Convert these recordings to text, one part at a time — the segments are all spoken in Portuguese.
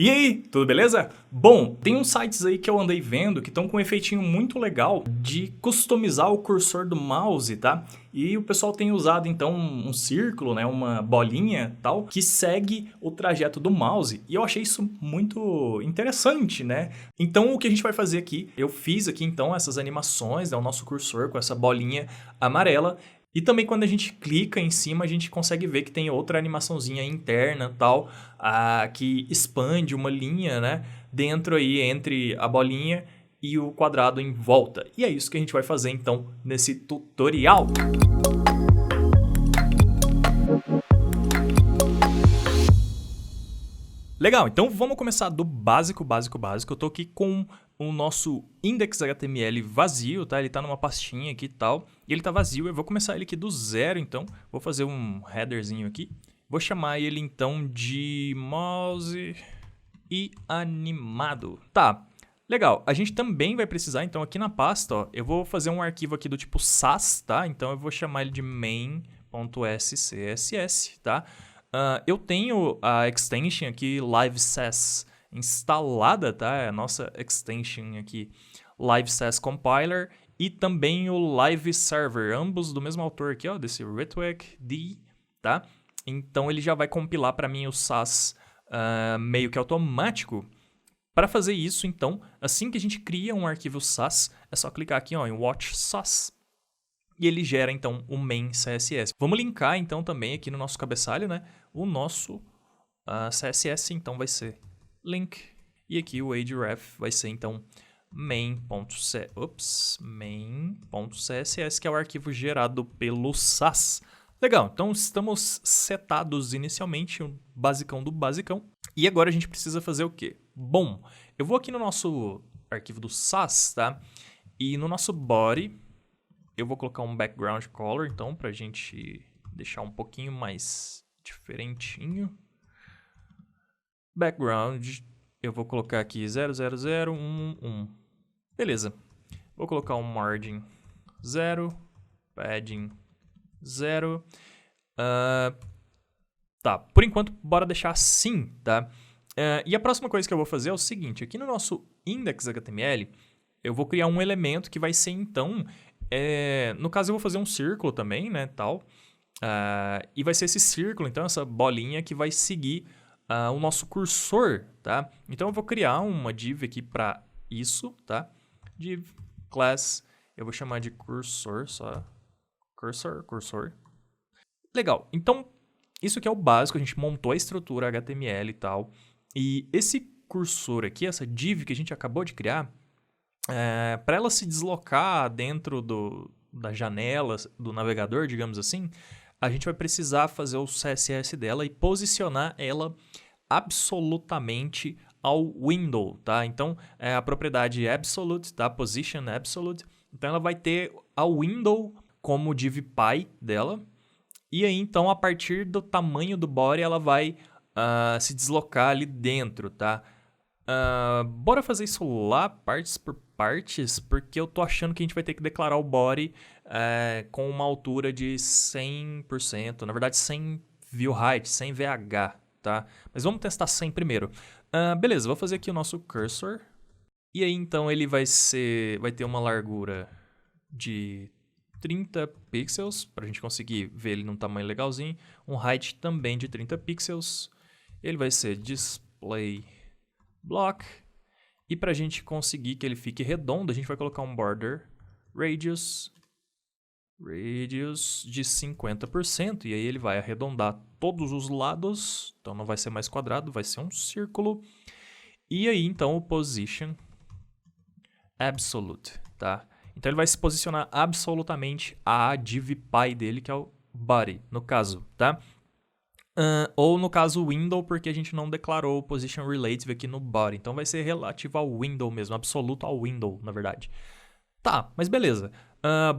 E aí, tudo beleza? Bom, tem uns sites aí que eu andei vendo que estão com um efeitinho muito legal de customizar o cursor do mouse, tá? E o pessoal tem usado então um círculo, né, uma bolinha tal, que segue o trajeto do mouse. E eu achei isso muito interessante, né? Então o que a gente vai fazer aqui, eu fiz aqui então essas animações, né, o nosso cursor com essa bolinha amarela. E também quando a gente clica em cima, a gente consegue ver que tem outra animaçãozinha interna tal, que expande uma linha, né, dentro aí entre a bolinha e o quadrado em volta. E é isso que a gente vai fazer então nesse tutorial. Legal, então vamos começar do básico. Eu tô aqui com o nosso index.html vazio, tá? Ele tá numa pastinha aqui e tal, e ele tá vazio. Eu vou começar ele aqui do zero, então. Vou fazer um headerzinho aqui. Vou chamar ele, então, de mouse e animado. Tá, legal. A gente também vai precisar, então, aqui na pasta, ó, eu vou fazer um arquivo aqui do tipo Sass, tá? Então, eu vou chamar ele de main.scss, tá? Eu tenho a extension aqui, LiveSass, instalada, tá? É a nossa extension aqui, LiveSass Compiler, e também o Live Server, ambos do mesmo autor aqui, ó, desse Ritwik D, tá? Então ele já vai compilar para mim o Sass meio que automático. Para fazer isso, então, assim que a gente cria um arquivo Sass, é só clicar aqui, ó, em Watch Sass. E ele gera, então, o main CSS. Vamos linkar, então, também aqui no nosso cabeçalho, né? O nosso CSS, então, vai ser link. E aqui o href vai ser, então, main.css, que é o arquivo gerado pelo Sass. Legal, então estamos setados inicialmente, o basicão do basicão. E agora a gente precisa fazer o quê? Bom, eu vou aqui no nosso arquivo do Sass, tá? E no nosso body, eu vou colocar um background color, então, pra gente deixar um pouquinho mais diferentinho. Background, eu vou colocar aqui 00011. Beleza. Vou colocar um margin 0, padding 0. Tá, por enquanto, bora deixar assim, tá? E a próxima coisa que eu vou fazer é o seguinte, aqui no nosso index.html, eu vou criar um elemento que vai ser, então, no caso eu vou fazer um círculo também, né, tal, e vai ser esse círculo, então, essa bolinha que vai seguir o nosso cursor, tá? Então eu vou criar uma div aqui para isso, tá? Div class, eu vou chamar de cursor, só cursor. Legal, então isso aqui é o básico, a gente montou a estrutura HTML e tal, e esse cursor aqui, essa div que a gente acabou de criar, para ela se deslocar dentro da janela do navegador, digamos assim, a gente vai precisar fazer o CSS dela e posicionar ela absolutamente ao window, tá? Então, a propriedade absolute, tá? Position absolute. Então, ela vai ter a window como div py dela. E aí, então, a partir do tamanho do body, ela vai se deslocar ali dentro, tá? Bora fazer isso lá, partes por partes, porque eu tô achando que a gente vai ter que declarar o body com uma altura de 100%, na verdade 100 view height, 100 VH, tá? Mas vamos testar 100 primeiro. Beleza, vou fazer aqui o nosso cursor, e aí então ele vai ter uma largura de 30 pixels, para a gente conseguir ver ele num tamanho legalzinho, um height também de 30 pixels, ele vai ser display block, e para a gente conseguir que ele fique redondo, a gente vai colocar um border radius de 50%, e aí ele vai arredondar todos os lados, então não vai ser mais quadrado, vai ser um círculo, e aí então o position absolute, tá? Então ele vai se posicionar absolutamente a div py dele, que é o body, no caso, tá? Ou no caso window, porque a gente não declarou o position relative aqui no body. Então vai ser relativo ao window mesmo, absoluto ao window, na verdade. Tá, mas beleza.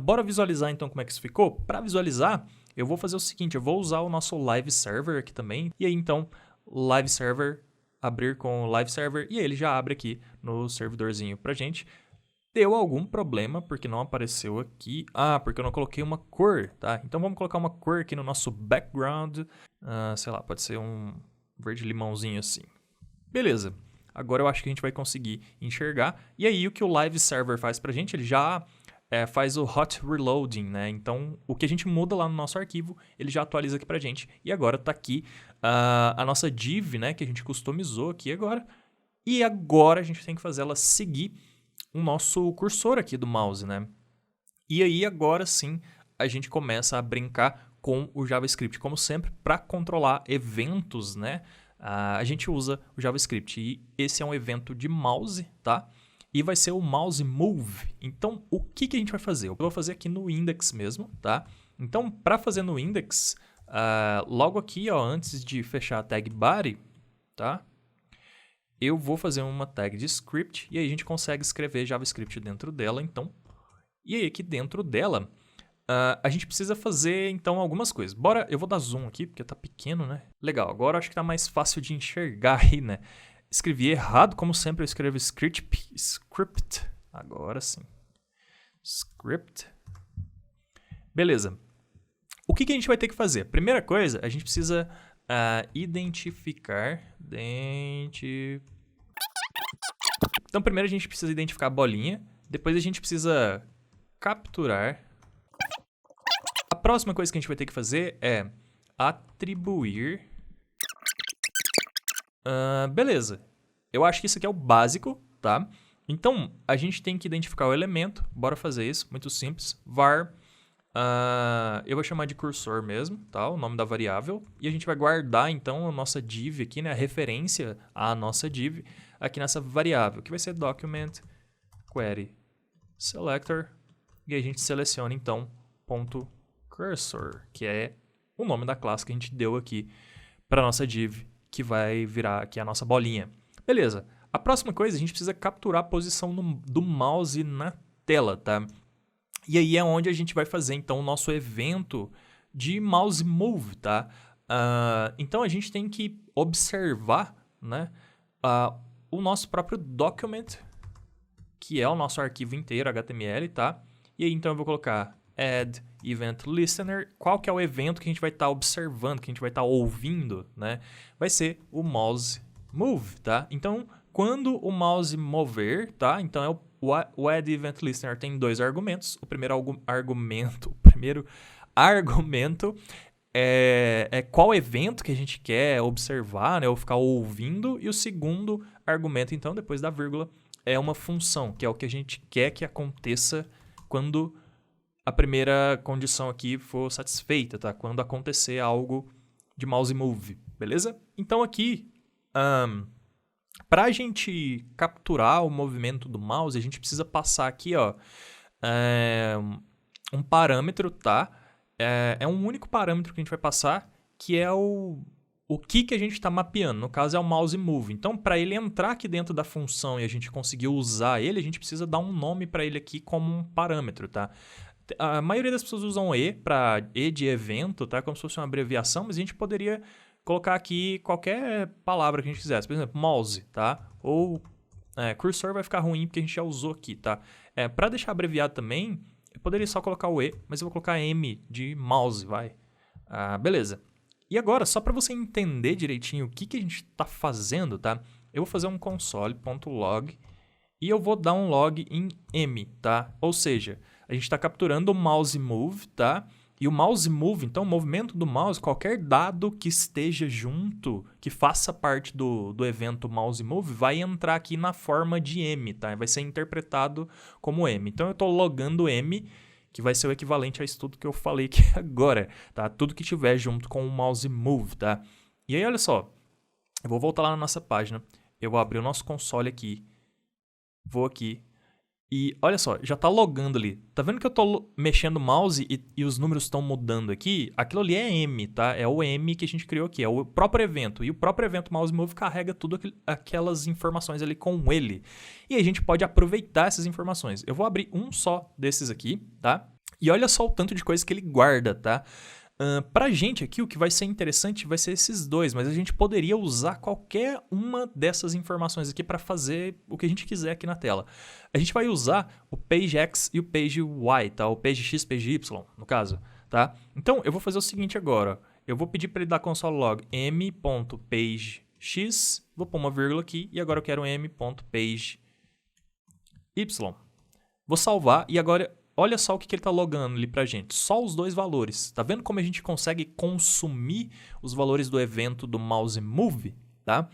Bora visualizar então como é que isso ficou? Para visualizar, eu vou fazer o seguinte, eu vou usar o nosso live server aqui também. E aí então, live server, abrir com o live server, e aí ele já abre aqui no servidorzinho pra gente. Deu algum problema, porque não apareceu aqui. Porque eu não coloquei uma cor, tá? Então vamos colocar uma cor aqui no nosso background. Sei lá, pode ser um verde limãozinho assim. Beleza. Agora eu acho que a gente vai conseguir enxergar. E aí o que o Live Server faz pra gente, ele já faz o hot reloading, né? Então o que a gente muda lá no nosso arquivo, ele já atualiza aqui pra gente. E agora tá aqui a nossa div, né? Que a gente customizou aqui agora. E agora a gente tem que fazer ela seguir o nosso cursor aqui do mouse, né? E aí agora sim a gente começa a brincar com o JavaScript. Como sempre, para controlar eventos, né? A gente usa o JavaScript e esse é um evento de mouse, tá? E vai ser o mouse move. Então, o que a gente vai fazer? Eu vou fazer aqui no index mesmo, tá? Então, para fazer no index, logo aqui, ó, antes de fechar a tag body, tá? Eu vou fazer uma tag de script e aí a gente consegue escrever JavaScript dentro dela, então. E aí aqui dentro dela, a gente precisa fazer, então, algumas coisas. Bora, eu vou dar zoom aqui, porque tá pequeno, né? Legal, agora acho que tá mais fácil de enxergar aí, né? Escrevi errado, como sempre eu escrevo script. Agora sim. Script. Beleza. O que a gente vai ter que fazer? Primeira coisa, a gente precisa identificar... Então, primeiro a gente precisa identificar a bolinha. Depois a gente precisa capturar... A próxima coisa que a gente vai ter que fazer é atribuir... beleza. Eu acho que isso aqui é o básico, tá? Então, a gente tem que identificar o elemento. Bora fazer isso, muito simples. Var, eu vou chamar de cursor mesmo, tá? O nome da variável. E a gente vai guardar, então, a nossa div aqui, né? A referência à nossa div aqui nessa variável, que vai ser document query selector. E a gente seleciona, então, ponto cursor, que é o nome da classe que a gente deu aqui para nossa div, que vai virar aqui a nossa bolinha. Beleza. A próxima coisa, a gente precisa capturar a posição do mouse na tela, tá? E aí é onde a gente vai fazer, então, o nosso evento de mouse move, tá? Então, a gente tem que observar, né, o nosso próprio document, que é o nosso arquivo inteiro, HTML, tá? E aí, então, eu vou colocar add event listener. Qual que é o evento que a gente vai estar observando, que a gente vai estar ouvindo, né? Vai ser o mouse move, tá? Então, quando o mouse mover, tá? Então, o add event listener tem dois argumentos. O primeiro argumento é qual evento que a gente quer observar, né? Ou ficar ouvindo. E o segundo argumento, então, depois da vírgula, é uma função, que é o que a gente quer que aconteça quando a primeira condição aqui for satisfeita, tá? Quando acontecer algo de mouse move, beleza? Então aqui, para a gente capturar o movimento do mouse, a gente precisa passar aqui, ó, um parâmetro, tá? É um único parâmetro que a gente vai passar, que é o que a gente está mapeando. No caso, é o mouse move. Então, para ele entrar aqui dentro da função e a gente conseguir usar ele, a gente precisa dar um nome para ele aqui como um parâmetro, tá? A maioria das pessoas usam para E de evento, tá? Como se fosse uma abreviação, mas a gente poderia colocar aqui qualquer palavra que a gente quisesse. Por exemplo, mouse, tá? Ou cursor vai ficar ruim porque a gente já usou aqui, tá? Para deixar abreviado também, eu poderia só colocar o E, mas eu vou colocar M de mouse, vai. Beleza. E agora, só para você entender direitinho o que a gente está fazendo, tá? Eu vou fazer um console.log e eu vou dar um log em M, tá? Ou seja, a gente está capturando o mouse move, tá? E o mouse move, então o movimento do mouse, qualquer dado que esteja junto, que faça parte do evento mouse move, vai entrar aqui na forma de M, tá? Vai ser interpretado como M. Então eu estou logando M, que vai ser o equivalente a isso tudo que eu falei aqui agora, tá? Tudo que tiver junto com o mouse move, tá? E aí, olha só, eu vou voltar lá na nossa página, eu vou abrir o nosso console aqui, vou aqui, e olha só, já tá logando ali. Tá vendo que eu tô mexendo o mouse e os números estão mudando aqui? Aquilo ali é M, tá? É o M que a gente criou aqui, é o próprio evento. E o próprio evento mouse move carrega tudo aquelas informações ali com ele. E a gente pode aproveitar essas informações. Eu vou abrir um só desses aqui, tá? E olha só o tanto de coisa que ele guarda, tá? Pra gente aqui, o que vai ser interessante vai ser esses dois, mas a gente poderia usar qualquer uma dessas informações aqui para fazer o que a gente quiser aqui na tela. A gente vai usar o PageX e o PageY, tá? O PageX, PageY, no caso, tá? Então, eu vou fazer o seguinte agora. Eu vou pedir para ele dar console log m.page x, vou pôr uma vírgula aqui, e agora eu quero m.page y. Vou salvar, e agora olha só o que ele está logando ali pra gente. Só os dois valores. Tá vendo como a gente consegue consumir os valores do evento do mouse move? Tá?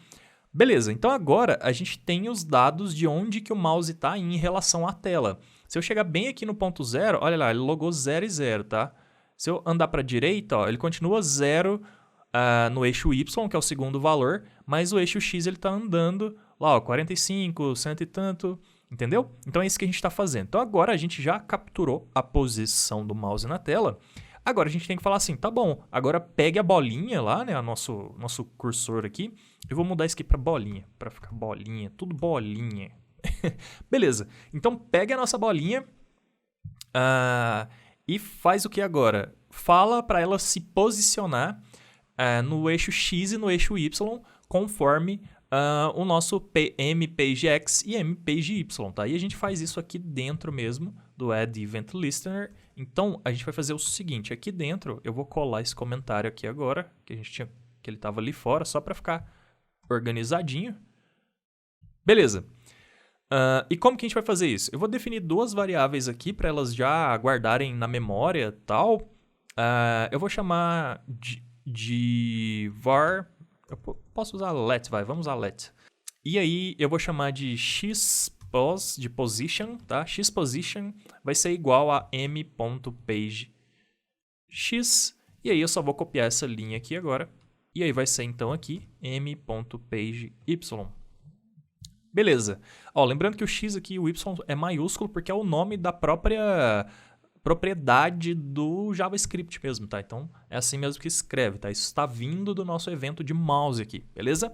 Beleza, então agora a gente tem os dados de onde que o mouse está em relação à tela. Se eu chegar bem aqui no ponto 0, olha lá, ele logou 0 e 0, tá? Se eu andar para a direita, ó, ele continua 0 no eixo Y, que é o segundo valor, mas o eixo X ele está andando lá, ó, 45, 100 e tanto, entendeu? Então é isso que a gente está fazendo. Então agora a gente já capturou a posição do mouse na tela. Agora a gente tem que falar assim, tá bom, agora pegue a bolinha lá, né, nosso cursor aqui. Eu vou mudar isso aqui para bolinha, para ficar bolinha, tudo bolinha. Beleza, então pegue a nossa bolinha e faz o que agora? Fala para ela se posicionar no eixo X e no eixo Y, conforme o nosso mPageX e mPageY, tá? E a gente faz isso aqui dentro mesmo do Add Event Listener. Então, a gente vai fazer o seguinte, aqui dentro eu vou colar esse comentário aqui agora, que ele estava ali fora, só para ficar organizadinho. Beleza. E como que a gente vai fazer isso? Eu vou definir duas variáveis aqui para elas já guardarem na memória e tal. Eu vou chamar de var... Eu posso usar let, vamos usar let. E aí eu vou chamar de xpos, de position, tá? Xposition vai ser igual a m.pagex. E aí eu só vou copiar essa linha aqui agora. E aí vai ser então aqui m.pagey. Beleza. Ó, lembrando que o x aqui e o y é maiúsculo porque é o nome da própria propriedade do JavaScript mesmo, tá? Então, é assim mesmo que escreve, tá? Isso está vindo do nosso evento de mouse aqui, beleza?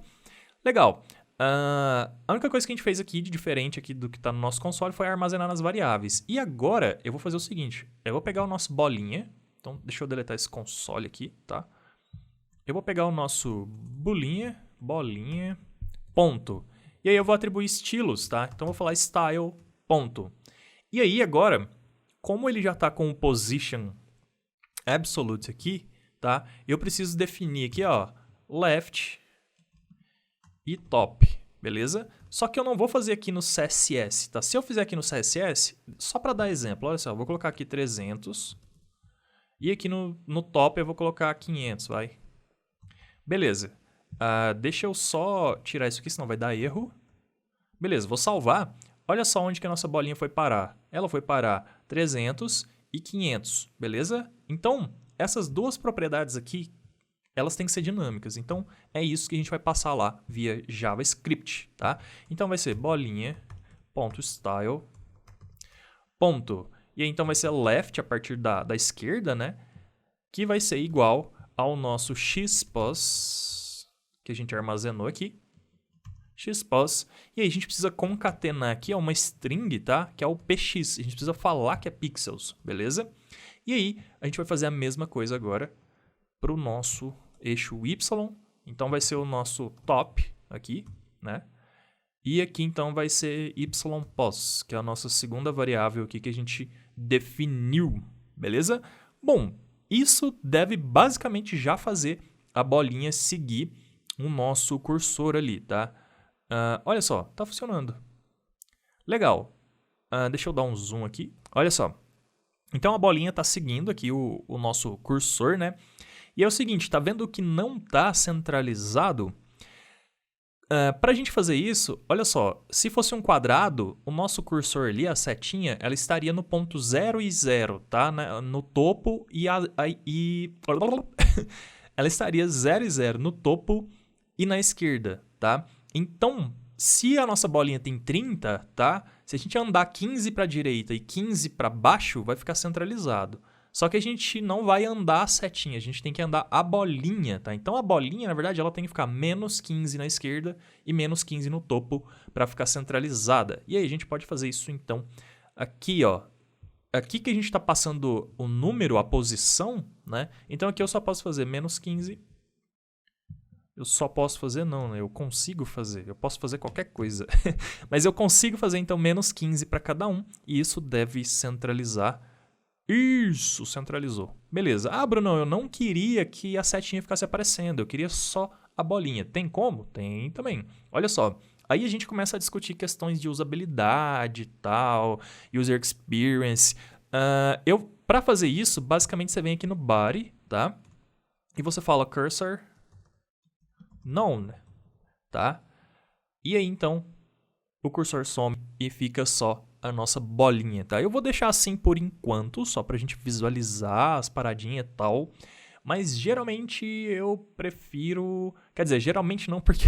Legal. A única coisa que a gente fez aqui de diferente aqui do que está no nosso console foi armazenar nas variáveis. E agora, eu vou fazer o seguinte. Eu vou pegar o nosso bolinha. Então, deixa eu deletar esse console aqui, tá? Eu vou pegar o nosso bolinha, ponto. E aí eu vou atribuir estilos, tá? Então, eu vou falar style, ponto. E aí, agora... Como ele já está com o position absolute aqui, tá? Eu preciso definir aqui, ó, left e top, beleza? Só que eu não vou fazer aqui no CSS, tá? Se eu fizer aqui no CSS, só para dar exemplo, olha só, eu vou colocar aqui 300 e aqui no top eu vou colocar 500, vai. Beleza. Deixa eu só tirar isso aqui, senão vai dar erro. Beleza, vou salvar. Olha só onde que a nossa bolinha foi parar. Ela foi parar 300 e 500, beleza? Então, essas duas propriedades aqui, elas têm que ser dinâmicas. Então, é isso que a gente vai passar lá via JavaScript, tá? Então, vai ser bolinha.style, ponto. E aí, então, vai ser left a partir da esquerda, né? Que vai ser igual ao nosso xpos, que a gente armazenou aqui. Xpos, e aí a gente precisa concatenar aqui uma string, tá? Que é o px, a gente precisa falar que é pixels, beleza? E aí a gente vai fazer a mesma coisa agora para o nosso eixo y, então vai ser o nosso top aqui, né? E aqui então vai ser ypos, que é a nossa segunda variável aqui que a gente definiu, beleza? Bom, isso deve basicamente já fazer a bolinha seguir o nosso cursor ali, tá? Olha só, tá funcionando. Legal. Deixa eu dar um zoom aqui. Olha só. Então a bolinha está seguindo aqui o nosso cursor, né? E é o seguinte, tá vendo que não está centralizado? Para a gente fazer isso, olha só, se fosse um quadrado, o nosso cursor ali, a setinha, ela estaria no ponto 0 e 0, tá? No topo ela estaria 0 e 0 no topo e na esquerda, tá? Então, se a nossa bolinha tem 30, tá? Se a gente andar 15 para a direita e 15 para baixo, vai ficar centralizado. Só que a gente não vai andar a setinha, a gente tem que andar a bolinha, tá? Então, a bolinha, na verdade, ela tem que ficar menos 15 na esquerda e menos 15 no topo para ficar centralizada. E aí, a gente pode fazer isso, então, aqui, ó. Aqui que a gente está passando o número, a posição, né? Então, aqui eu só posso fazer menos 15. Eu só posso fazer não, né? Eu consigo fazer. Eu posso fazer qualquer coisa. Mas eu consigo fazer, então, menos 15 para cada um. E isso deve centralizar. Isso, centralizou. Beleza. Bruno, eu não queria que a setinha ficasse aparecendo. Eu queria só a bolinha. Tem como? Tem também. Olha só, aí a gente começa a discutir questões de usabilidade e tal, user experience. Para fazer isso, basicamente você vem aqui no body, tá? E você fala cursor none, tá? E aí, então, o cursor some e fica só a nossa bolinha, tá? Eu vou deixar assim por enquanto, só pra gente visualizar as paradinhas e tal. Mas geralmente eu prefiro... Quer dizer, geralmente não, porque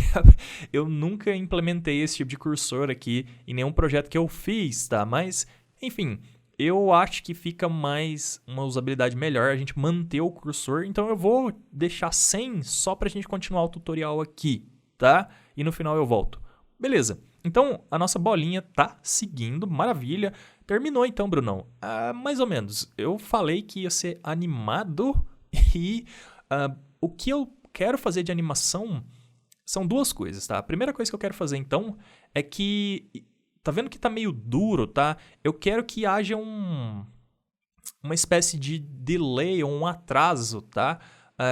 eu nunca implementei esse tipo de cursor aqui em nenhum projeto que eu fiz, tá? Mas, enfim, eu acho que fica mais uma usabilidade melhor a gente manter o cursor. Então eu vou deixar sem só pra gente continuar o tutorial aqui, tá? E no final eu volto. Beleza. Então, a nossa bolinha tá seguindo, maravilha. Terminou então, Brunão. Mais ou menos. Eu falei que ia ser animado e o que eu quero fazer de animação são duas coisas, tá? A primeira coisa que eu quero fazer então é que... Tá vendo que tá meio duro, tá? Eu quero que haja uma espécie de delay ou um atraso, tá?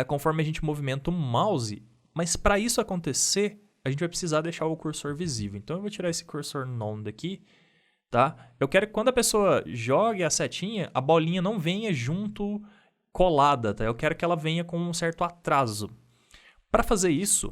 Conforme a gente movimenta o mouse. Mas para isso acontecer, a gente vai precisar deixar o cursor visível. Então eu vou tirar esse cursor none daqui, tá? Eu quero que quando a pessoa jogue a setinha, a bolinha não venha junto colada, tá? Eu quero que ela venha com um certo atraso. Para fazer isso,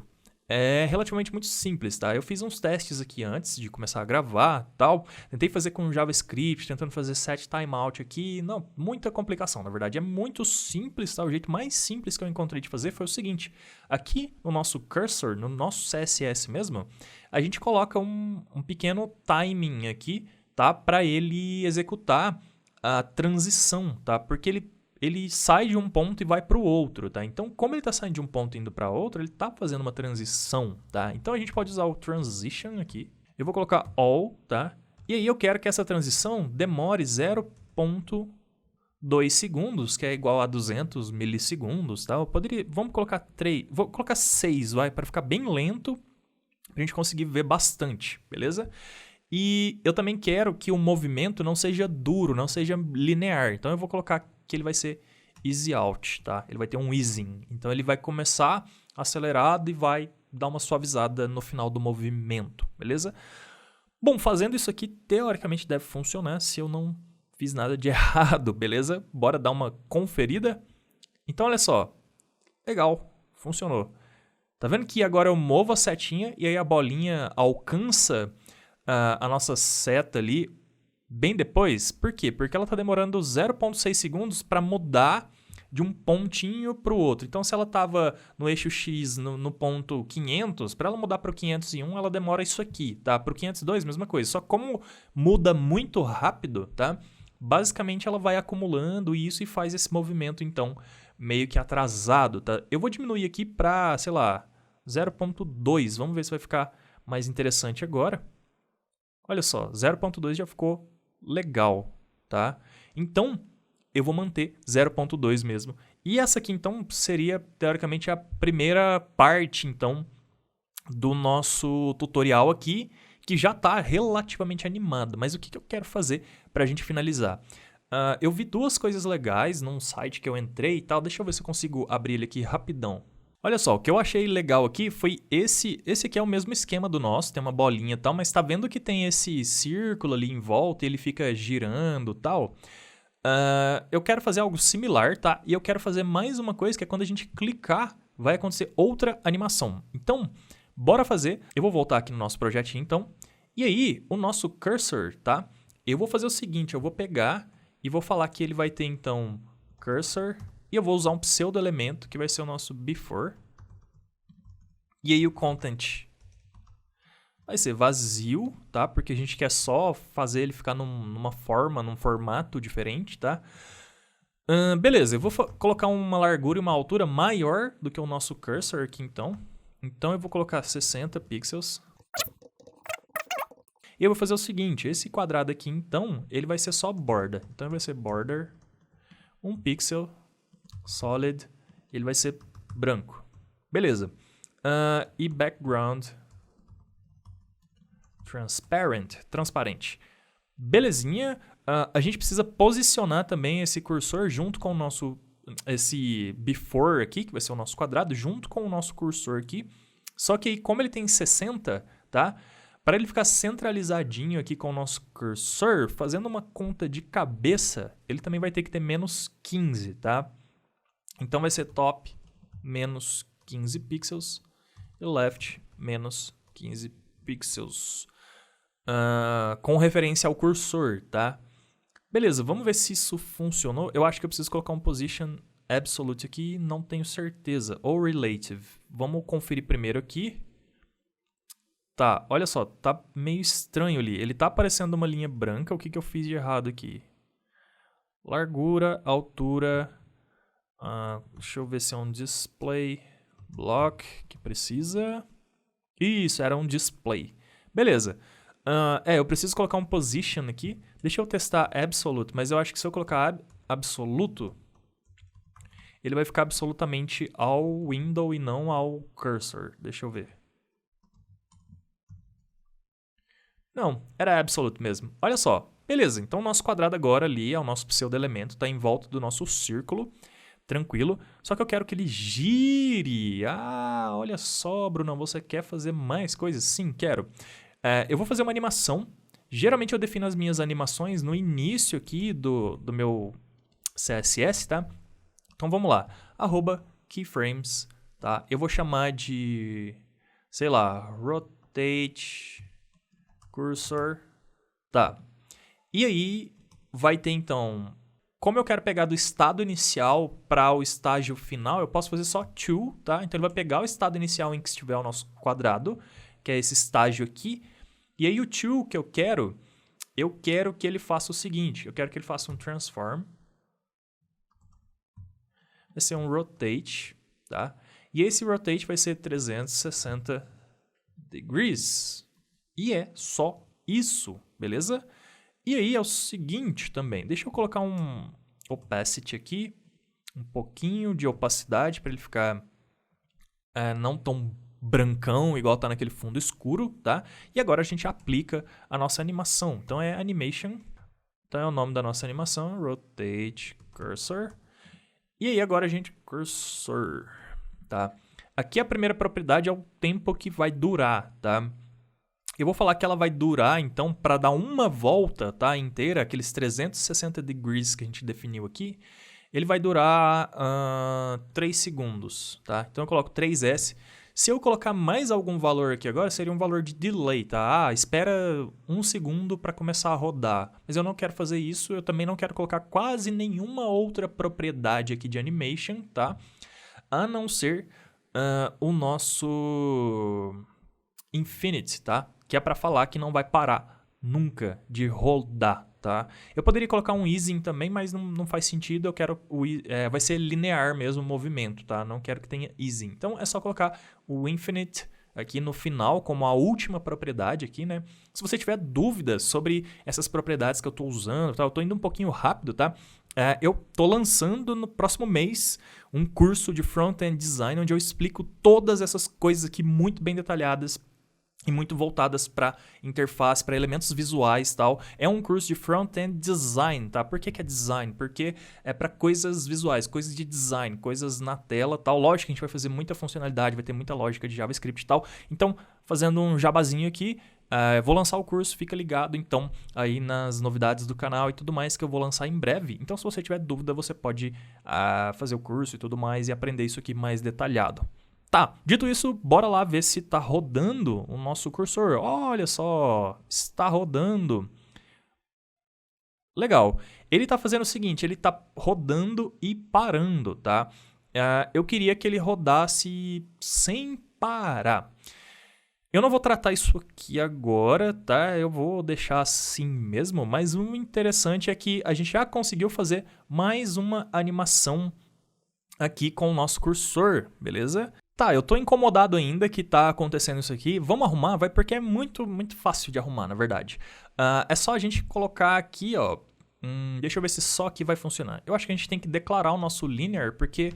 é relativamente muito simples, tá? Eu fiz uns testes aqui antes de começar a gravar, tal. Tentei fazer com JavaScript, tentando fazer set timeout aqui. Não, muita complicação, na verdade. É muito simples, tá? O jeito mais simples que eu encontrei de fazer foi o seguinte. Aqui no nosso cursor, no nosso CSS mesmo, a gente coloca um pequeno timing aqui, tá? Para ele executar a transição, tá? Porque ele sai de um ponto e vai para o outro, tá? Então, como ele está saindo de um ponto e indo para outro, ele está fazendo uma transição, tá? Então, a gente pode usar o transition aqui. Eu vou colocar all, tá? E aí eu quero que essa transição demore 0.2 segundos, que é igual a 200 milissegundos, tá? Vamos colocar 3, vou colocar 6, vai, para ficar bem lento, para a gente conseguir ver bastante, beleza? E eu também quero que o movimento não seja duro, não seja linear. Então, eu vou colocar que ele vai ser easy out, tá? Ele vai ter um easing. Então, ele vai começar acelerado e vai dar uma suavizada no final do movimento, beleza? Bom, fazendo isso aqui, teoricamente deve funcionar se eu não fiz nada de errado, beleza? Bora dar uma conferida? Então, olha só. Legal, funcionou. Tá vendo que agora eu movo a setinha e aí a bolinha alcança a nossa seta ali bem depois? Por quê? Porque ela está demorando 0.6 segundos para mudar de um pontinho para o outro. Então, se ela estava no eixo X no ponto 500, para ela mudar para o 501, ela demora isso aqui, tá? Para o 502, mesma coisa. Só como muda muito rápido, tá? Basicamente, ela vai acumulando isso e faz esse movimento, então, meio que atrasado, tá? Eu vou diminuir aqui para, sei lá, 0.2. Vamos ver se vai ficar mais interessante agora. Olha só, 0.2 já ficou legal, tá? Então, eu vou manter 0.2 mesmo. E essa aqui, então, seria, teoricamente, a primeira parte, então, do nosso tutorial aqui, que já está relativamente animado. Mas o que eu quero fazer para a gente finalizar? Eu vi duas coisas legais num site que eu entrei e tal. Deixa eu ver se eu consigo abrir ele aqui rapidão. Olha só, o que eu achei legal aqui foi esse aqui é o mesmo esquema do nosso, tem uma bolinha e tal, mas tá vendo que tem esse círculo ali em volta e ele fica girando e tal? Eu quero fazer algo similar, tá? E eu quero fazer mais uma coisa, que é quando a gente clicar, vai acontecer outra animação. Então, bora fazer. Eu vou voltar aqui no nosso projetinho, então. E aí, o nosso cursor, tá? Eu vou fazer o seguinte, eu vou pegar e vou falar que ele vai ter, então, cursor... E eu vou usar um pseudo-elemento, que vai ser o nosso before. E aí o content vai ser vazio, tá? Porque a gente quer só fazer ele ficar num formato diferente, tá? Beleza, eu vou colocar uma largura e uma altura maior do que o nosso cursor aqui, então. Então eu vou colocar 60 pixels. E eu vou fazer o seguinte, esse quadrado aqui, então, ele vai ser só borda. Então vai ser border, 1 pixel... solid, ele vai ser branco. Beleza. E background transparente. Belezinha. A gente precisa posicionar também esse cursor junto com o esse before aqui, que vai ser o nosso quadrado, junto com o nosso cursor aqui. Só que como ele tem 60, tá? Para ele ficar centralizadinho aqui com o nosso cursor, fazendo uma conta de cabeça, ele também vai ter que ter menos 15, tá? Então vai ser top menos 15 pixels e left menos 15 pixels. Com referência ao cursor, tá? Beleza, vamos ver se isso funcionou. Eu acho que eu preciso colocar um position absolute aqui, não tenho certeza. Ou relative. Vamos conferir primeiro aqui. Tá, olha só, tá meio estranho ali. Ele tá aparecendo uma linha branca. O que eu fiz de errado aqui? Largura, altura. Deixa eu ver se é um display block que precisa. Isso, era um display. Beleza. Eu preciso colocar um position aqui. Deixa eu testar absolute, mas eu acho que se eu colocar absoluto, ele vai ficar absolutamente ao window e não ao cursor. Deixa eu ver. Não, era absolute mesmo. Olha só. Beleza, então o nosso quadrado agora ali é o nosso pseudo-elemento, está em volta do nosso círculo. Tranquilo. Só que eu quero que ele gire. Olha só, Bruno, você quer fazer mais coisas? Sim, quero. Eu vou fazer uma animação. Geralmente eu defino as minhas animações no início aqui do meu CSS, tá? Então vamos lá. @keyframes, tá? Eu vou chamar de, sei lá, rotate cursor, tá? E aí vai ter então, como eu quero pegar do estado inicial para o estágio final, eu posso fazer só to, tá? Então ele vai pegar o estado inicial em que estiver o nosso quadrado, que é esse estágio aqui. E aí o to que eu quero que ele faça o seguinte, eu quero que ele faça um transform. Vai ser um rotate, tá? E esse rotate vai ser 360 degrees. E é só isso, beleza? E aí é o seguinte também, deixa eu colocar um opacity aqui, um pouquinho de opacidade para ele ficar não tão brancão, igual tá naquele fundo escuro, tá? E agora a gente aplica a nossa animação. Então é animation, então é o nome da nossa animação, rotate cursor. E aí agora a gente, cursor, tá? Aqui a primeira propriedade é o tempo que vai durar, tá? Eu vou falar que ela vai durar, então, para dar uma volta, tá, inteira, aqueles 360 degrees que a gente definiu aqui, ele vai durar 3 segundos, tá? Então eu coloco 3S. Se eu colocar mais algum valor aqui agora, seria um valor de delay, tá? Espera 1 segundo para começar a rodar. Mas eu não quero fazer isso, eu também não quero colocar quase nenhuma outra propriedade aqui de animation, tá? A não ser o nosso infinite, tá? Que é para falar que não vai parar nunca de rodar, tá? Eu poderia colocar um easing também, mas não faz sentido. Eu quero vai ser linear mesmo o movimento, tá? Não quero que tenha easing. Então é só colocar o infinite aqui no final como a última propriedade aqui, né? Se você tiver dúvidas sobre essas propriedades que eu estou usando, tá? Eu estou indo um pouquinho rápido, tá? Eu estou lançando no próximo mês um curso de front-end design onde eu explico todas essas coisas aqui muito bem detalhadas e muito voltadas para interface, para elementos visuais e tal. É um curso de front-end design, tá? Por que é design? Porque é para coisas visuais, coisas de design, coisas na tela tal. Lógico que a gente vai fazer muita funcionalidade, vai ter muita lógica de JavaScript e tal. Então, fazendo um jabazinho aqui, vou lançar o curso, fica ligado então aí nas novidades do canal e tudo mais que eu vou lançar em breve. Então, se você tiver dúvida, você pode fazer o curso e tudo mais e aprender isso aqui mais detalhado. Tá, dito isso, bora lá ver se está rodando o nosso cursor. Olha só, está rodando. Legal. Ele está fazendo o seguinte, ele está rodando e parando, tá? Eu queria que ele rodasse sem parar. Eu não vou tratar isso aqui agora, tá? Eu vou deixar assim mesmo, mas o interessante é que a gente já conseguiu fazer mais uma animação aqui com o nosso cursor, beleza? Tá, eu tô incomodado ainda que tá acontecendo isso aqui. Vamos arrumar? Vai, porque é muito, muito fácil de arrumar, na verdade. É só a gente colocar aqui, ó. Deixa eu ver se só aqui vai funcionar. Eu acho que a gente tem que declarar o nosso linear, porque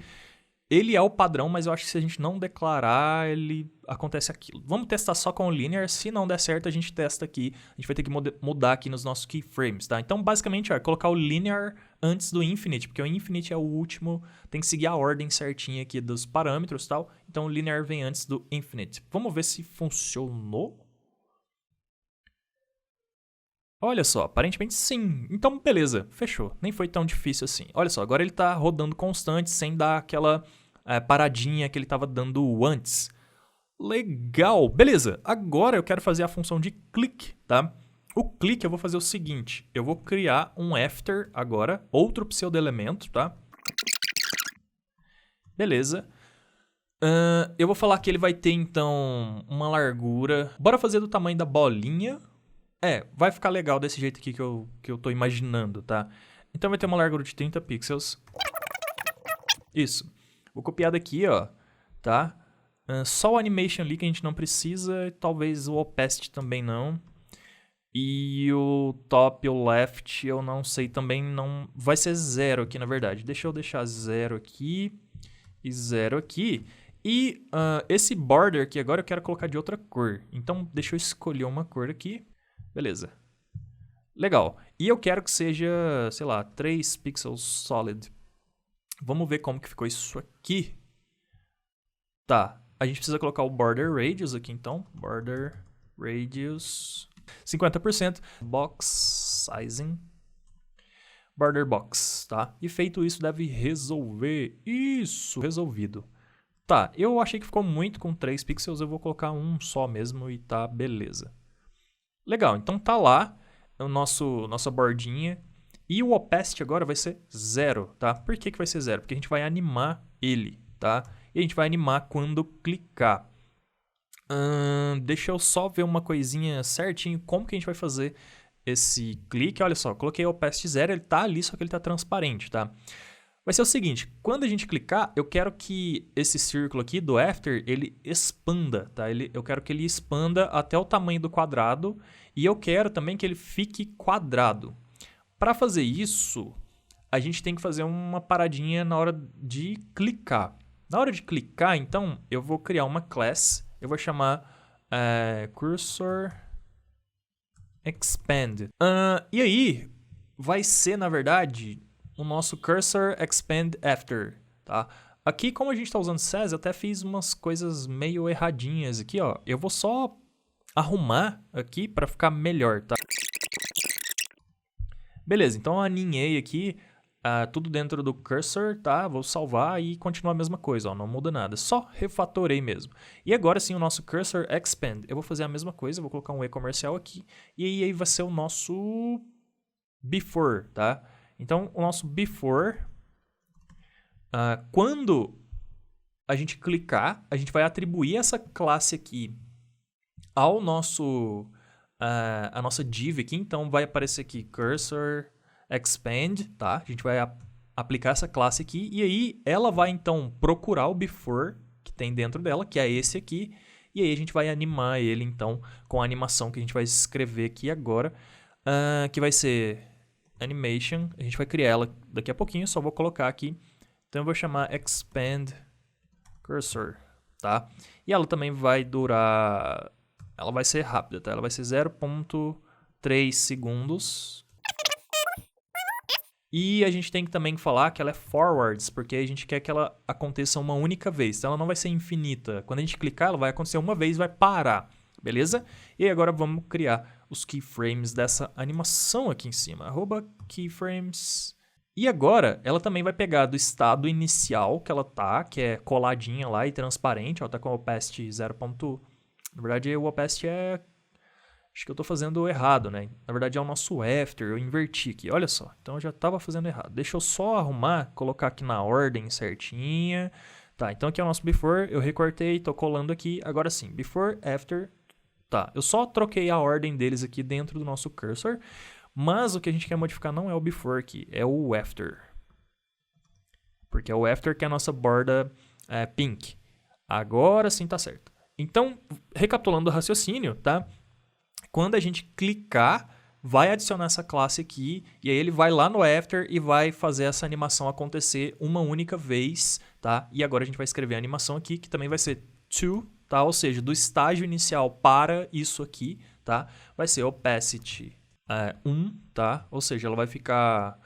ele é o padrão, mas eu acho que se a gente não declarar, ele acontece aquilo. Vamos testar só com o linear, se não der certo a gente testa aqui, a gente vai ter que mudar aqui nos nossos keyframes, tá? Então basicamente é colocar o linear antes do infinite, porque o infinite é o último, tem que seguir a ordem certinha aqui dos parâmetros e tal, então o linear vem antes do infinite. Vamos ver se funcionou. Olha só, aparentemente sim. Então, beleza, fechou. Nem foi tão difícil assim. Olha só, agora ele está rodando constante, sem dar aquela paradinha que ele estava dando antes. Legal, beleza. Agora eu quero fazer a função de click, tá? O click eu vou fazer o seguinte, eu vou criar um after agora, outro pseudo-elemento, tá? Beleza. Eu vou falar que ele vai ter, então, uma largura. Bora fazer do tamanho da bolinha. Vai ficar legal desse jeito aqui que eu tô imaginando, tá? Então vai ter uma largura de 30 pixels. Isso. Vou copiar daqui, ó, tá? Só o animation ali que a gente não precisa, talvez o opacity também não. E o top e o left eu não sei também, não... Vai ser 0 aqui, na verdade. Deixa eu deixar 0 aqui e 0 aqui. E esse border aqui agora eu quero colocar de outra cor. Então deixa eu escolher uma cor aqui. Beleza. Legal. E eu quero que seja, sei lá, 3 pixels solid. Vamos ver como que ficou isso aqui. Tá. A gente precisa colocar o border radius aqui, então. Border radius 50%. Box sizing. Border box, tá? E feito isso, deve resolver. Isso, resolvido. Tá, eu achei que ficou muito com 3 pixels. Eu vou colocar um só mesmo e tá beleza. Legal, então tá lá o nossa bordinha. E o opacity agora vai ser 0, tá? Por que vai ser 0? Porque a gente vai animar ele, tá? E a gente vai animar quando clicar. Deixa eu só ver uma coisinha certinho, como que a gente vai fazer esse clique. Olha só, coloquei o opacity 0, ele tá ali, só que ele tá transparente, tá? Vai ser o seguinte, quando a gente clicar, eu quero que esse círculo aqui do after, ele expanda, tá? Eu quero que ele expanda até o tamanho do quadrado e eu quero também que ele fique quadrado. Para fazer isso, a gente tem que fazer uma paradinha na hora de clicar. Na hora de clicar, então, eu vou criar uma class, eu vou chamar cursor expand. E aí, vai ser, na verdade, o nosso cursor expand after, tá? Aqui, como a gente está usando Sass, eu até fiz umas coisas meio erradinhas aqui, ó. Eu vou só arrumar aqui para ficar melhor, tá? Beleza, então eu aninhei aqui tudo dentro do cursor, tá? Vou salvar e continuar a mesma coisa, ó, não muda nada. Só refatorei mesmo. E agora sim, o nosso cursor expand. Eu vou fazer a mesma coisa, vou colocar um E comercial aqui. E aí vai ser o nosso before, tá? Então, o nosso before, quando a gente clicar, a gente vai atribuir essa classe aqui ao nosso, a nossa div aqui. Então, vai aparecer aqui cursor expand, tá? A gente vai aplicar essa classe aqui e aí ela vai, então, procurar o before que tem dentro dela, que é esse aqui. E aí a gente vai animar ele, então, com a animação que a gente vai escrever aqui agora, que vai ser animation. A gente vai criar ela daqui a pouquinho, só vou colocar aqui. Então eu vou chamar expand cursor, tá? E ela também vai durar... Ela vai ser rápida, tá? Ela vai ser 0.3 segundos. E a gente tem que também falar que ela é forwards, porque a gente quer que ela aconteça uma única vez. Então ela não vai ser infinita. Quando a gente clicar, ela vai acontecer uma vez e vai parar, beleza? E agora vamos criar os keyframes dessa animação aqui em cima. @keyframes. E agora ela também vai pegar do estado inicial que ela tá, que é coladinha lá e transparente. Ela tá com o opacity 0. Na verdade, o opacity é... Acho que eu estou fazendo errado, né? Na verdade, é o nosso after. Eu inverti aqui. Olha só. Então, eu já estava fazendo errado. Deixa eu só arrumar, colocar aqui na ordem certinha. Tá, então aqui é o nosso before. Eu recortei, estou colando aqui. Agora sim, before, after. Tá, eu só troquei a ordem deles aqui dentro do nosso cursor. Mas o que a gente quer modificar não é o before aqui, é o after. Porque é o after que é a nossa borda pink. Agora sim tá certo. Então, recapitulando o raciocínio, tá? Quando a gente clicar, vai adicionar essa classe aqui, e aí ele vai lá no after e vai fazer essa animação acontecer uma única vez, tá? E agora a gente vai escrever a animação aqui, que também vai ser to tá? Ou seja, do estágio inicial para isso aqui, tá? Vai ser opacity 1, tá? Ou seja, ela vai ficar...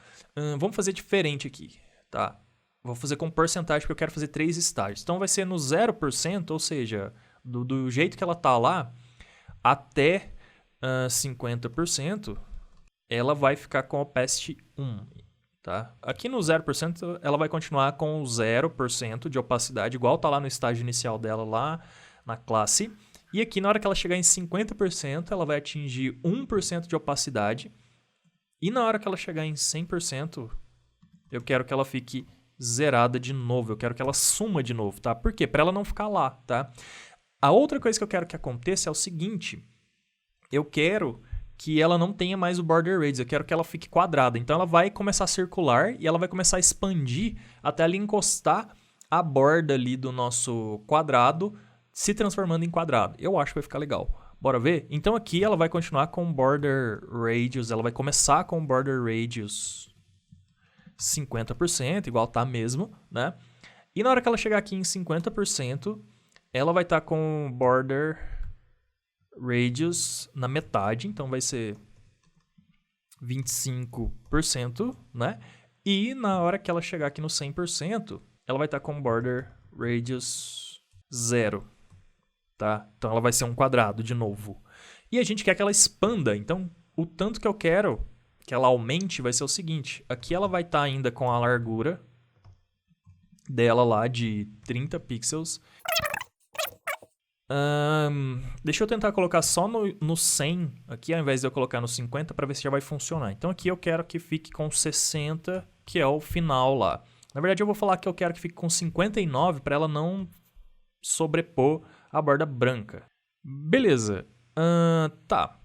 vamos fazer diferente aqui, tá? Vou fazer com porcentagem porque eu quero fazer 3 estágios. Então vai ser no 0%, ou seja, do jeito que ela tá lá, até 50%, ela vai ficar com opacity 1, tá? Aqui no 0%, ela vai continuar com 0% de opacidade, igual tá lá no estágio inicial dela, lá na classe. E aqui, na hora que ela chegar em 50%, ela vai atingir 1% de opacidade. E na hora que ela chegar em 100%, eu quero que ela fique zerada de novo. Eu quero que ela suma de novo, tá? Por quê? Para ela não ficar lá, tá? A outra coisa que eu quero que aconteça é o seguinte. Eu quero que ela não tenha mais o border radius. Eu quero que ela fique quadrada. Então, ela vai começar a circular e ela vai começar a expandir até ela encostar a borda ali do nosso quadrado, se transformando em quadrado. Eu acho que vai ficar legal. Bora ver? Então aqui ela vai continuar com border radius, ela vai começar com border radius 50%, igual tá mesmo, né? E na hora que ela chegar aqui em 50%, ela vai estar com border radius na metade, então vai ser 25%, né? E na hora que ela chegar aqui no 100%, ela vai estar com border radius 0. Tá? Então ela vai ser um quadrado de novo. E a gente quer que ela expanda. Então o tanto que eu quero que ela aumente vai ser o seguinte. Aqui ela vai estar ainda com a largura dela lá de 30 pixels. Deixa eu tentar colocar só no 100 aqui, ao invés de eu colocar no 50, para ver se já vai funcionar. Então aqui eu quero que fique com 60, que é o final lá. Na verdade eu vou falar que eu quero que fique com 59 para ela não sobrepor a borda branca. Beleza. Tá.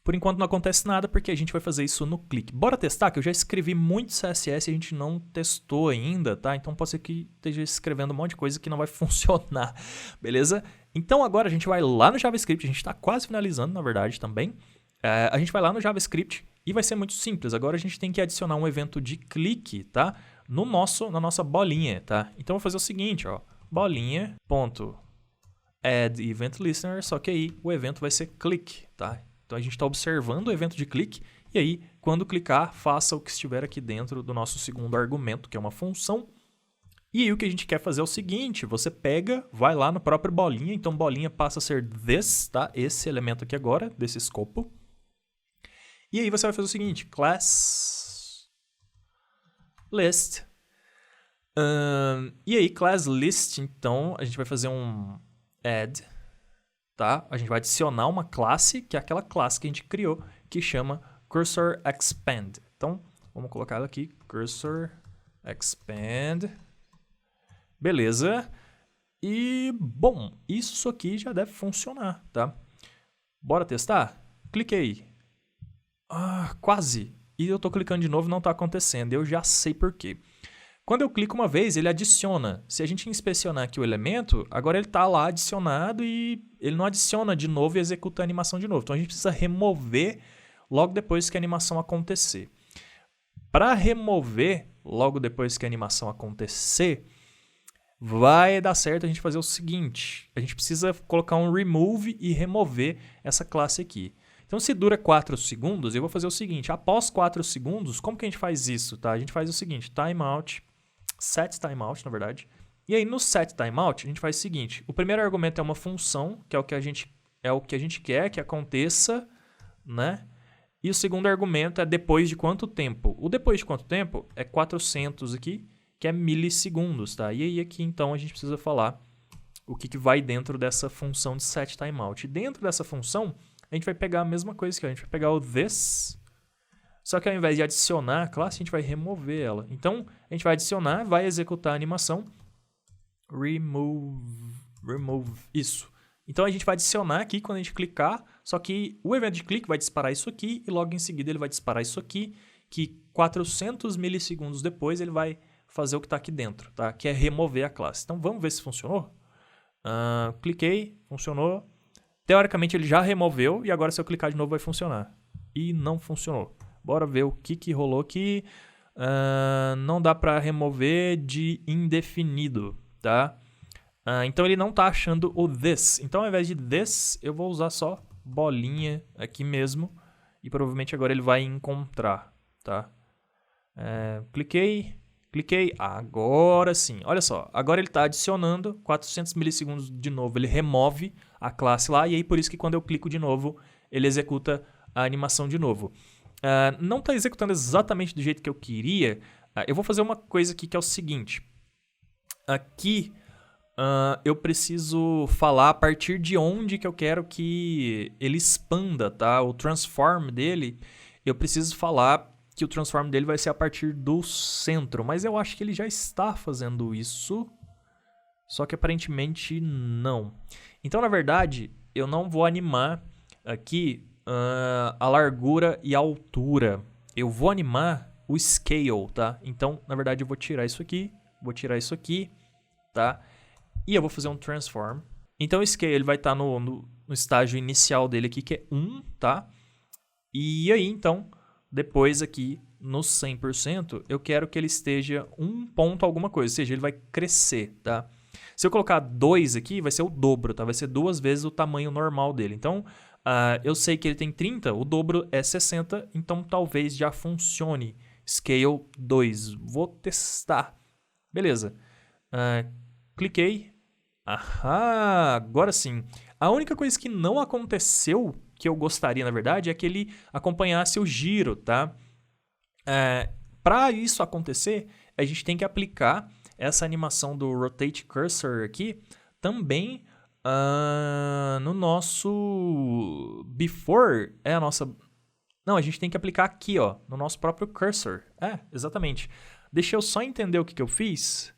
Por enquanto não acontece nada porque a gente vai fazer isso no clique. Bora testar, que eu já escrevi muito CSS e a gente não testou ainda, tá? Então pode ser que esteja escrevendo um monte de coisa que não vai funcionar, beleza? Então agora a gente vai lá no JavaScript, a gente está quase finalizando, na verdade, também. A gente vai lá no JavaScript e vai ser muito simples. Agora a gente tem que adicionar um evento de clique, tá? Na nossa bolinha, tá? Então eu vou fazer o seguinte, ó. Bolinha, ponto, add event listener, só que aí o evento vai ser click, tá? Então a gente está observando o evento de click e aí quando clicar, faça o que estiver aqui dentro do nosso segundo argumento, que é uma função. E aí o que a gente quer fazer é o seguinte, você pega, vai lá no próprio bolinha, então bolinha passa a ser this, tá? Esse elemento aqui agora, desse escopo. E aí você vai fazer o seguinte, class list. E aí, class list, então, a gente vai fazer um add, tá? A gente vai adicionar uma classe, que é aquela classe que a gente criou, que chama cursor expand. Então, vamos colocar ela aqui, cursor expand. Beleza. E, bom, isso aqui já deve funcionar, tá? Bora testar? Cliquei. Quase. E eu tô clicando de novo e não tá acontecendo. Eu já sei por quê. Quando eu clico uma vez, ele adiciona. Se a gente inspecionar aqui o elemento, agora ele está lá adicionado e ele não adiciona de novo e executa a animação de novo. Então a gente precisa remover logo depois que a animação acontecer. Para remover logo depois que a animação acontecer, vai dar certo a gente fazer o seguinte. A gente precisa colocar um remove e remover essa classe aqui. Então, se dura 4 segundos, eu vou fazer o seguinte. Após 4 segundos, como que a gente faz isso? Tá? A gente faz o seguinte, timeout, set timeout, na verdade. E aí, no set timeout, a gente faz o seguinte. O primeiro argumento é uma função, que é o que a gente quer que aconteça, né? E o segundo argumento é depois de quanto tempo. O depois de quanto tempo é 400 aqui, que é milissegundos, tá? E aí, aqui, então, a gente precisa falar o que vai dentro dessa função de set timeout. E dentro dessa função, a gente vai pegar a mesma coisa que a gente vai pegar o this, só que ao invés de adicionar a classe, a gente vai remover ela. Então, a gente vai adicionar, vai executar a animação, remove, isso. Então, a gente vai adicionar aqui quando a gente clicar, só que o evento de clique vai disparar isso aqui e logo em seguida ele vai disparar isso aqui, que 400 milissegundos depois ele vai fazer o que está aqui dentro, tá? Que é remover a classe. Então, vamos ver se funcionou. Cliquei, funcionou. Teoricamente ele já removeu e agora se eu clicar de novo vai funcionar. E não funcionou. Bora ver o que rolou aqui. Não dá para remover de indefinido, tá? Então ele não está achando o this. Então ao invés de this, eu vou usar só bolinha aqui mesmo. E provavelmente agora ele vai encontrar, tá? Cliquei. Agora sim. Olha só, agora ele está adicionando 400 milissegundos de novo. Ele remove a classe lá e aí por isso que quando eu clico de novo, ele executa a animação de novo. Não está executando exatamente do jeito que eu queria. Eu vou fazer uma coisa aqui que é o seguinte. Aqui eu preciso falar a partir de onde que eu quero que ele expanda, tá? O transform dele, eu preciso falar que o transform dele vai ser a partir do centro. Mas eu acho que ele já está fazendo isso. Só que aparentemente não. Então, na verdade, eu não vou animar aqui a largura e a altura. Eu vou animar o scale, tá? Então, na verdade, eu vou tirar isso aqui. Vou tirar isso aqui, tá? E eu vou fazer um transform. Então, o scale ele vai estar no estágio inicial dele aqui, que é 1, tá? E aí, então, depois aqui no 100%, eu quero que ele esteja 1 ponto alguma coisa. Ou seja, ele vai crescer, tá? Se eu colocar 2 aqui, vai ser o dobro, tá? Vai ser 2 vezes o tamanho normal dele. Então, eu sei que ele tem 30, o dobro é 60, então talvez já funcione. Scale 2. Vou testar. Beleza. Cliquei. Agora sim. A única coisa que não aconteceu, que eu gostaria, na verdade, é que ele acompanhasse o giro, tá? Para isso acontecer, a gente tem que aplicar essa animação do Rotate Cursor aqui também no nosso Before. Não, a gente tem que aplicar aqui, ó, no nosso próprio Cursor. Exatamente. Deixa eu só entender o que eu fiz.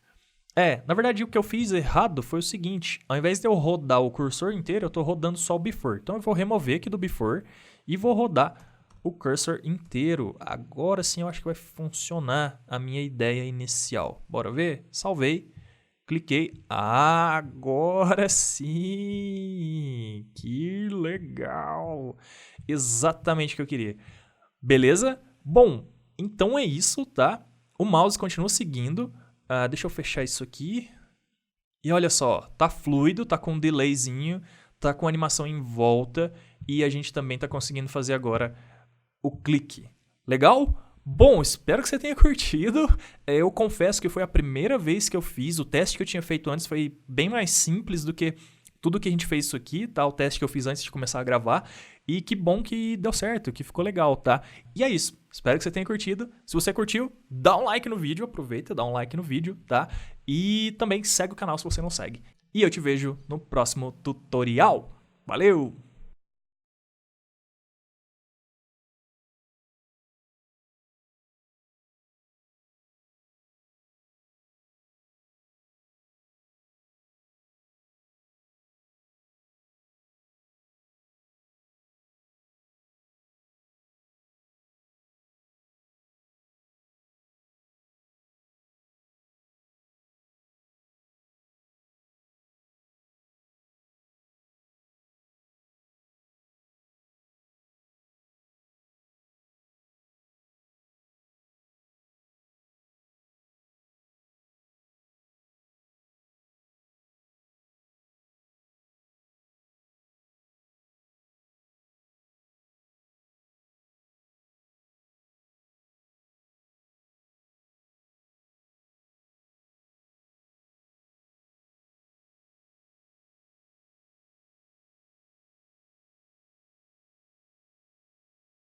Na verdade, o que eu fiz errado foi o seguinte. Ao invés de eu rodar o cursor inteiro, eu estou rodando só o Before. Então, eu vou remover aqui do Before e vou rodar o cursor inteiro. Agora sim, eu acho que vai funcionar a minha ideia inicial. Bora ver? Salvei. Cliquei. Agora sim! Que legal! Exatamente o que eu queria. Beleza? Bom, então é isso, tá? O mouse continua seguindo. Deixa eu fechar isso aqui. E olha só, tá fluido, tá com um delayzinho, tá com animação em volta e a gente também tá conseguindo fazer agora o clique. Legal? Bom, espero que você tenha curtido. Eu confesso que foi a primeira vez que eu fiz. O teste que eu tinha feito antes foi bem mais simples do que tudo que a gente fez isso aqui, tá? O teste que eu fiz antes de começar a gravar. E que bom que deu certo, que ficou legal, tá? E é isso. Espero que você tenha curtido. Se você curtiu, dá um like no vídeo. Aproveita, dá um like no vídeo, tá? E também segue o canal se você não segue. E eu te vejo no próximo tutorial. Valeu!